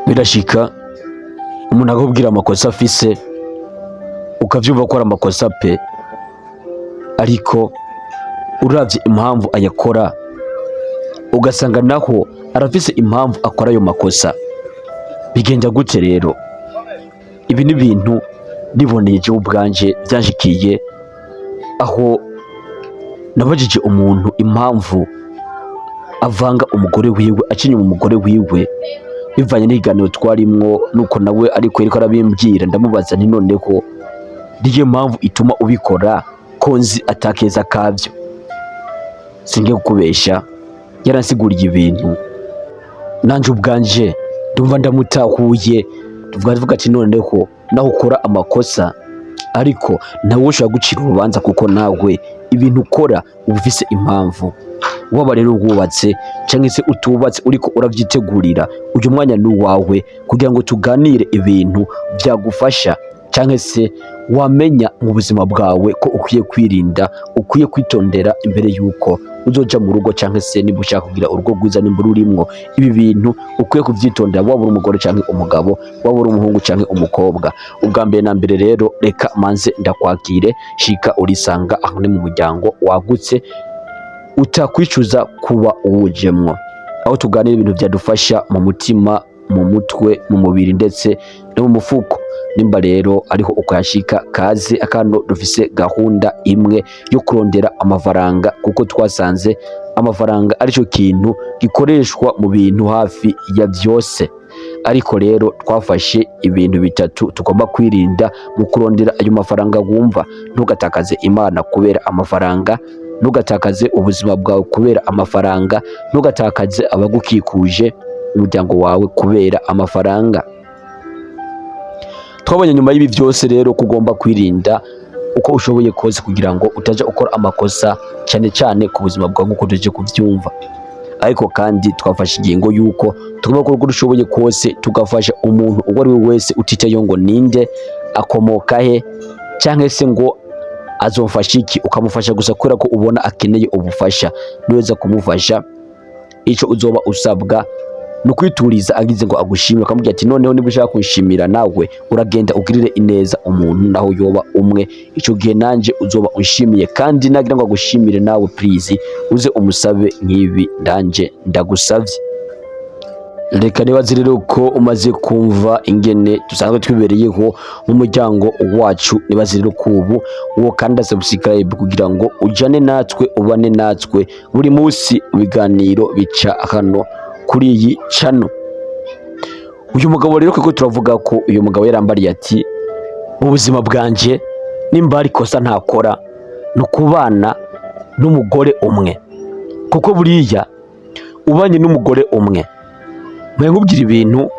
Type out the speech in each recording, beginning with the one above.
Birashika umuntu akubwira amakosa afise ukavyumva ko ari amakosa pe, ariko uravye impamvu ayakora ugasanga naho arafise impamvu akora ayo makosa. Bigenda gute rero? Ibi ni ibintu niboneye jewe ubwanje vyanshikiye, aho nabajije umuntu impamvu avanga umugore wiwe, acinye mu mugore wiwe bivanye n'ikiganiro twarimwo, nuko nawe ariko yariko arabimbwira. Ndamubaza nti noneho niyo mpamvu ituma ubikora ko nzi atakeza kavyo? Singe kukubesha, yaransiguriye ibintu nanje ubwanje ndumva ndamutahuye. Tuvuga ati noneho naho ukora amakosa ariko nawe ushobora gucira urubanza, kuko nawe ibintu ukora uba ufise impamvu. Waba rero wubatse canke se utubatse uriko uravyitegurira, uyu mwanya ni uwawe kugira ngo tuganire ibintu vyagufasha, canke se wamenya mu buzima bwawe ko ukwiye kwirinda, ukwiye kwitondera imbere yuko uzoja mu rugo, canke se niba ushaka kugira urugo rwiza nimba rurimwo ibi bintu ukwiye kuvyitondera, waba uri umugore canke umugabo, waba uri umuhungu canke umukobwa. Ubwa mbere na mbere rero reka manze ndakwakire, shika urisanga aho ni mu muryango wagutse utakwicuza kuba uwujemwo, aho tuganira ibintu vyadufasha mu mutima, mu mutwe, mu mubiri ndetse no mu mufuko. Nimba rero ariho ukashika kaze, akano dufise gahunda imwe yo kurondera amafaranga, kuko twasanze amafaranga arico kintu gikoreshwa mu bintu hafi ya vyose. Ariko rero twafashe ibintu bitatu tugomba kwirinda mu kurondera ayo mafaranga. Wumva, ntugatakaze Imana kubera amafaranga, ntugatakaze ubuzima bwawe kubera amafaranga, ntugatakaze abagukikuje, umuryango wawe kubera amafaranga. Twabonye nyuma y'ibi byose rero kugomba kwirinda uko ushoboye kose kugira ngo utaja ukora amakosa, cyane cyane ku buzima bwawe nk'uko tuje kuvyumva. Ariko kandi twafashe ingingo yuko tugomba gukora uko dushoboye kose tugafasha umuntu uwo ari we wese, utitaye ngo ninde, akomoka he, canke se ngo azomfasha iki. Ukamufasha gusa kubera ko ubona akeneye ubufasha. Niweza kumufasha, ico uzoba usabwa no kwituriza agize ngo agushimire, ukamubwira ati noneho niba ushaka kunshimira nawe uragenda ugirire ineza umuntu naho yoba umwe. Ico gihe nanje uzoba unshimiye, kandi nagira ngo agushimire nawe please uze umusabe nk'ibi ndanje ndagusavye. Reka nibaze rero ko umaze kumva ingene dusanzwe twibereyeho mu muryango wacu. Nibaze rero ko ubu uwo kanda subscribe kugira ngo ujane natwe, ubane natwe buri munsi ibiganiro bica hano kuri iyi channel. Uyu mugabo rero kuko turavuga ko uyu mugabo yarambariye ati mu buzima bwanje nimba ari kosa ntakora no kubana n'umugore umwe, kuko buriya ubanye n'umugore umwe nkubwira ibintu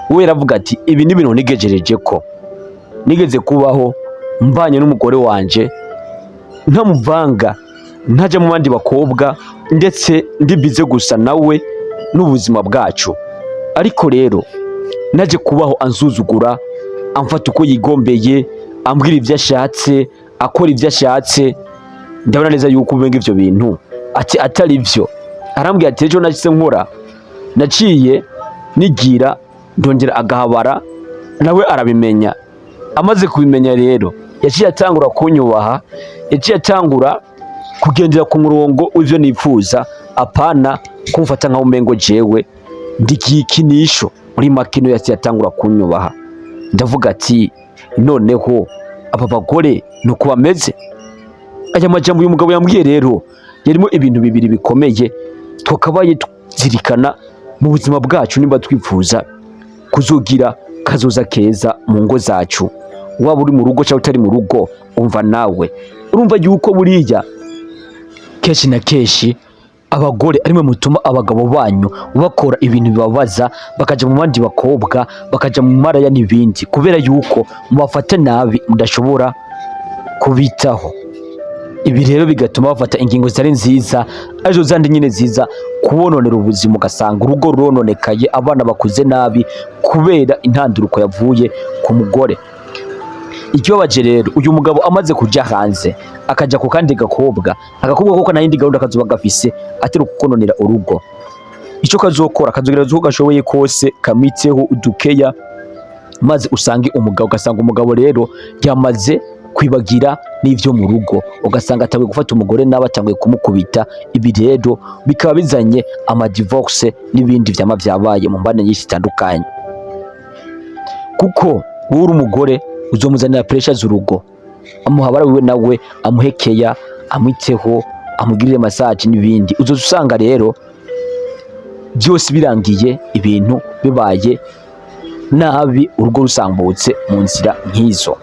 we yaravuga ati ibi ni ibintu nigejereje ko nigeze kubaho mbanye n'umugore wanje ntamuvanga, ntaja mu bandi bakobwa, ndetse ndibize gusa nawe n'ubuzima bwacu. Ariko rero naje kubaho ansuzugura, amfata uko yigombeye, ambwira ivyo ashatse, akora ivyo ashatse. Ndabona neza yuko ubenga ivyo bintu ati atari vyo. Arambwira ati ejo nashise nkora, naciye nigira ndongera agahabara, nawe arabimenya. Amaze kubimenya rero yaciye atangura kunyubaha, yaciye atangura kugendera ku murongo w'ivyo nipfuza, apana kumfata nka umengo jewe ndikikinisho. Muri makino yaciye atangura kunyubaha. Ndavuga ati noneho aba bagore nuko bameze. Aya majambo uyu mugabo yambwiye rero yarimo ibintu bibiri bikomeye twakabaye tuzirikana mu buzima bwacu nimba twipfuza kuzogira kazoza keza mu ngo zacu. Waba uri mu rugo cyangwa utari mu rugo, umva nawe urumva yuko buriya kenshi na kenshi abagore arimwe mutuma abagabo banyu bakora ibintu bibabaza, bakaja mu bandi bakobwa, bakaja mu maraya n'ibindi, kubera yuko mubafata nabi, mudashobora kubitaho. Ibi rero bigatuma bafata ingingo zitari nziza, arizo zandi nyine ziza kubononera ubuzima, ugasanga urugo rurononekaye, abana bakuze nabi kubera intanduruko yavuye ku mugore. Ikibabaje rero uyu mugabo amaze kuja hanze akaja ku kandi gakobwa, agakobwa koko nayindi gahunda kazoba gafise atari kukononera urugo. icyo kazokora kazogereza uko gashoboye kose kamitseho udukeya, maze usange umugabo, ugasanga umugabo rero yamaze kwibagira n'ivyo mu rugo, ugasanga atawe gufata umugore nawe atanguye kumukubita. Ibi rero bikaba bizanye divorce n'ibindi vyama vyabaye mu mbane nyinshi zitandukanye, kuko uri umugore uzomuzanira pressure z'urugo, amuhabara wiwe nawe amuhekeya, amwiteho, amugirire massage n'ibindi. Uzosanga rero byose birangiye, ibintu bibaye nabi, urugo rusambutse mu nzira nk'izo.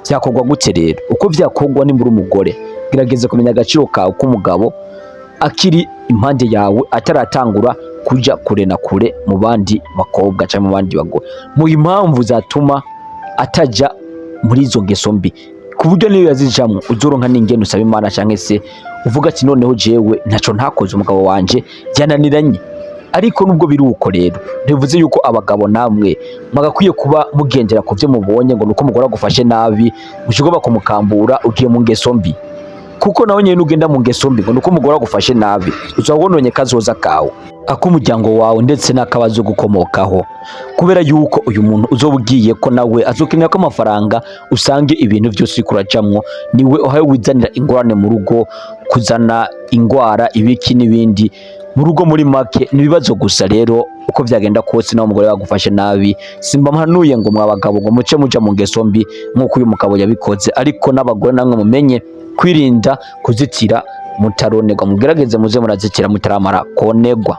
Vyakorwa gute rero? Uko vyakorwa nimbura umugore, gerageza kumenya agaciro kawe k'umugabo akiri impande yawe, ataratangura kuja kure na kure mu bandi bakobwa cyangwa mu bandi bagore, mu impamvu zatuma ataja muri izo ngeso mbi, ku buryo niyo yazijamwo uzoronka n'ingene usaba Imana, canke se uvuga ati noneho jewe ntaco ntakoze, umugabo wanje byananiranye. Ariko nubwo biri uko rero, ntibivuze yuko abagabo namwe mwagakwiye kuba mugendera ku byo mubonye ngo nuko umugore agufashe nabi ushobora kumukambura ugiye mu ngeso mbi, kuko nawe nyene ugenda mu ngeso mbi ngo nuko umugore agufashe nabi uzabononye kazoza kawe, ak'umuryango wawe ndetse n'akabazo gukomokaho, kubera yuko uyu muntu uzobugiye ko nawe azokenera ko amafaranga, usange ibintu byose kuracamwo niwe uhaye wizanira ingorane mu rugo, kuzana ingwara, ibiki n'ibindi mu rugo. Muri make nibibazo gusa. Rero uko vyagenda kose nawe umugore bagufashe nabi, simba mpanuye ngo mwabagabo ngo muce muja mu ngeso mbi nk'uko uyu mugabo yabikoze, ariko n'abagore namwe mumenye kwirinda kuzitira mutaronegwa, mugerageze muze murazitira mutaramara konegwa.